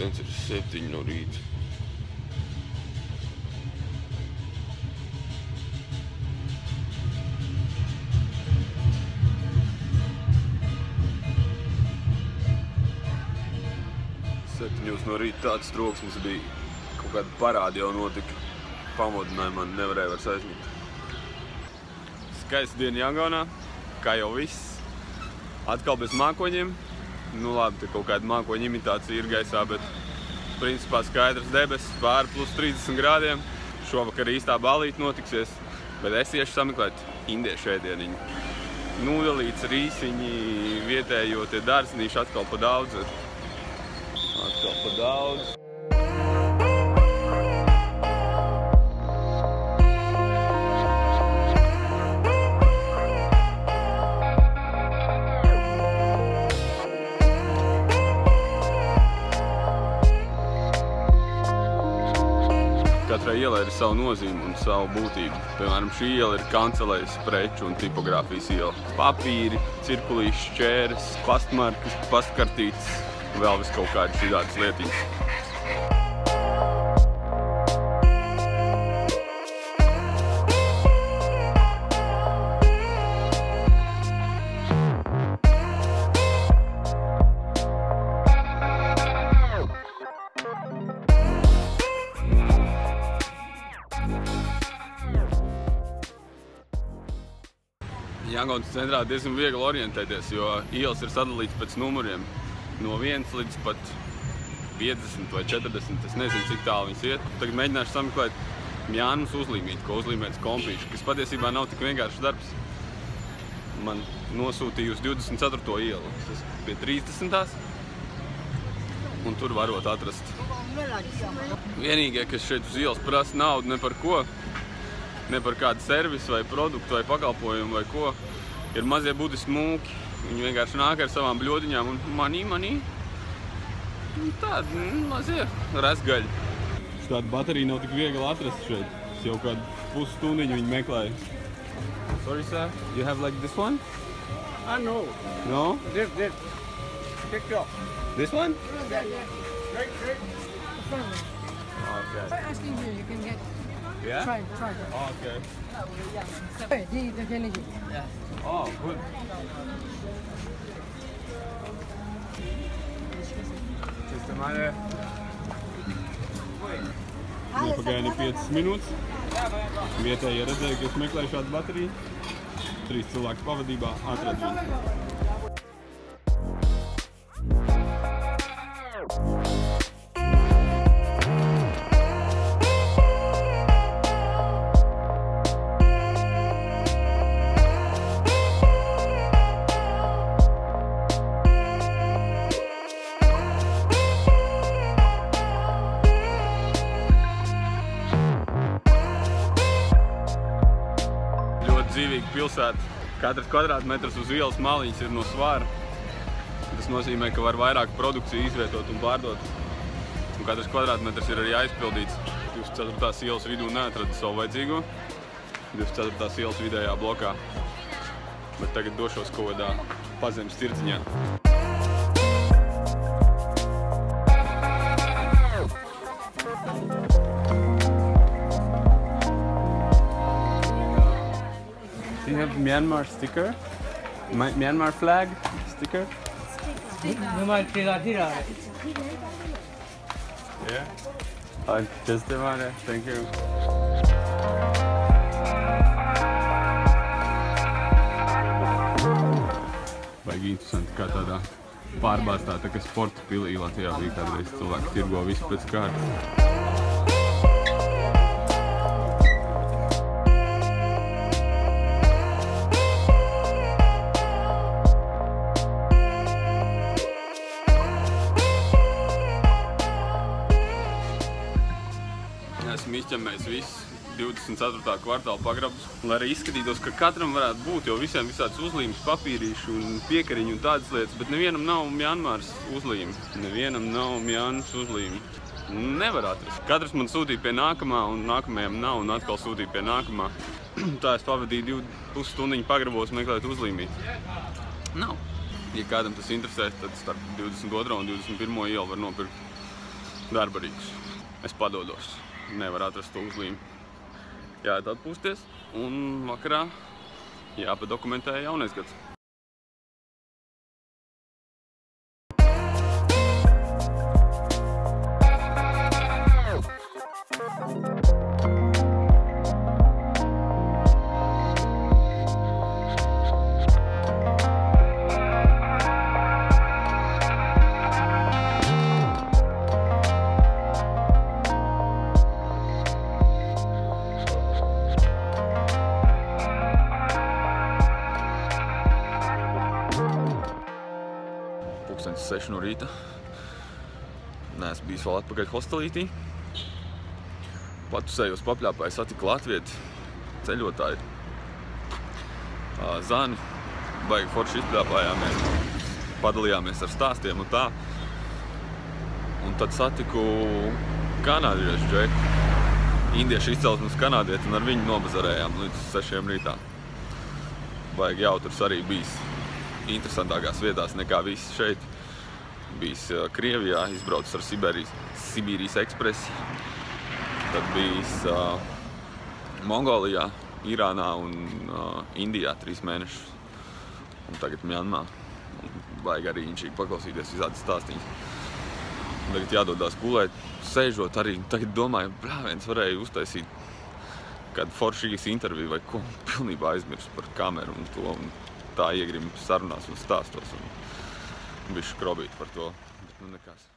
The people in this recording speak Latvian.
Pulkstenis ir 7 no rīta. Septiņos no rīta tāds troksnis bija. Kaut kāda parādi jau notika. Pamodināja man, nevarēja vairs aizmigt. Skaista diena Jangaunā, kā jau viss. Atkal bez mākoņiem. Nu labi, te kaut kāda mākoņa imitācija ir gaisā, bet principā skaidrs debesis, pāri plus 30 grādiem. Šovakar īstā balīte notiksies, bet es iešu sameklēt indiešu ēdieniņu. Nūdelītes, rīsiņi, vietējo tie dārzinīši atkal pa daudz ir. Atkal pa daudz. Katrai ielai ir savu nozīmi un savu būtību. Piemēram, šī iela ir kancelējusi preču un tipogrāfijas iela. Papīri, cirkulīši, šķēres, pastmarkas, pastkartītes un vēl vis kaut kādi šādādas lietiņas. Jangaunas centrā diezgan viegli orientēties, jo ielas ir sadalīts pēc numuriem. No 1 līdz pat 50 vai 40, es nezinu, cik tālu viņas iet. Tagad mēģināšu sameklēt Mjānmas uzlīmīti, ko uzlīmēts kompīši, kas patiesībā nav tik vienkāršs darbs. Man nosūtīja uz 24. ielu. Es esmu pie 30. Un tur varot atrast. Vienīgie, kas šeit uz ielas prasa naudu ne par ko, ne par kādu servisu vai produktu vai pakalpojumu vai ko, ir mazie budi smūki. Viņi vienkārši nāk ar savām bļodiņām un manī. Tādi mazie rezgaļi. Šāda baterija nav tik viegli atrast šeit. Es jau kādu pusstundiņu viņu meklēju. Sorry, sir. You have like this one? No. No? This. Take it off. This one? Yeah. Okay. By asking here, you can get. Yeah? Try that. Okay. The energy. Oh, good. Pagāja ne 5 minūtes. Vietēji redzēja, ka es meklēju šādu bateriju. 3 cilvēku pavadībā atradu viņu. Dzīvīga pilsēta. Katrs kvadrātmetrs uz ielas maliņas ir no svāra. Tas nozīmē, ka var vairāk produkciju izvietot un pārdot. Un katrs kvadrātmetrs ir arī aizpildīts. 24. ielas vidū neatradu savu vajadzīgo. 24. ielas vidējā blokā. Bet tagad došos kaut kādā pazemes tirdziņā. Do you have Myanmar sticker? Myanmar flag sticker? Yeah. Just a minute. Thank you. Baigi interesanti, kā tādā pārbāztā tā kā sporta pilī Latvijā bija kādreiz cilvēki tirgo visu pēc kārtas. Esmu izķemmējis visu 24. kvartālu pagrabus, lai arī izskatītos, ka katram varētu būt, jo visiem visāds uzlīmes, papīrīši un piekariņi un tādas lietas, bet nevienam nav Mjanmāras uzlīme. Nevienam nav Mjanmas uzlīme. Nevar atrast. Katrs man sūtīja pie nākamā, un nākamajam nav, un atkal sūtīja pie nākamā. Tā es pavadīju 2,5 stundiņu pagrabos meklēt uzlīmīti. Nav. Ja kādam tas interesē, tad starp 22. un 21. ielu var nopirkt darbarīgs. Es padodos. Nevar atrast to uzlīmi. Jāiet atpūsties un vakarā jāpadokumentē jaunais gads. Pulkstenis 6 no rīta. Neesmu bijis vēl atpakaļ hostelītī. Patusējos papļāpāju, satiku latvieti, ceļotāji. Zani, baigi forši izpļāpājāmies, padalījāmies ar stāstiem un tā. Un tad satiku kanādiešu džeku. Indiešu izcelsmes kanādieti un ar viņu nobazarējām līdz 6 rītā. Baigi jauturs arī bijis interesantākās vietās nekā visi šeit. Bijis Krievijā, izbraucis ar Sibīrijas ekspresi. Tad bijis Mongolijā, Irānā un Indijā 3 mēnešus. Un tagad Mjanmā. Vajag arī inšīgi paklausīties visādi stāstīņas. Tagad jādodās gulēt, sēžot arī. Tagad domāju, bļāviens varēja uztaisīt kādu foršīgas interviju vai ko. Pilnībā aizmirst par kameru un to. Un tā iegrim sarunās un stāstos. Un bišķi krobīt par to, bet nu nekas.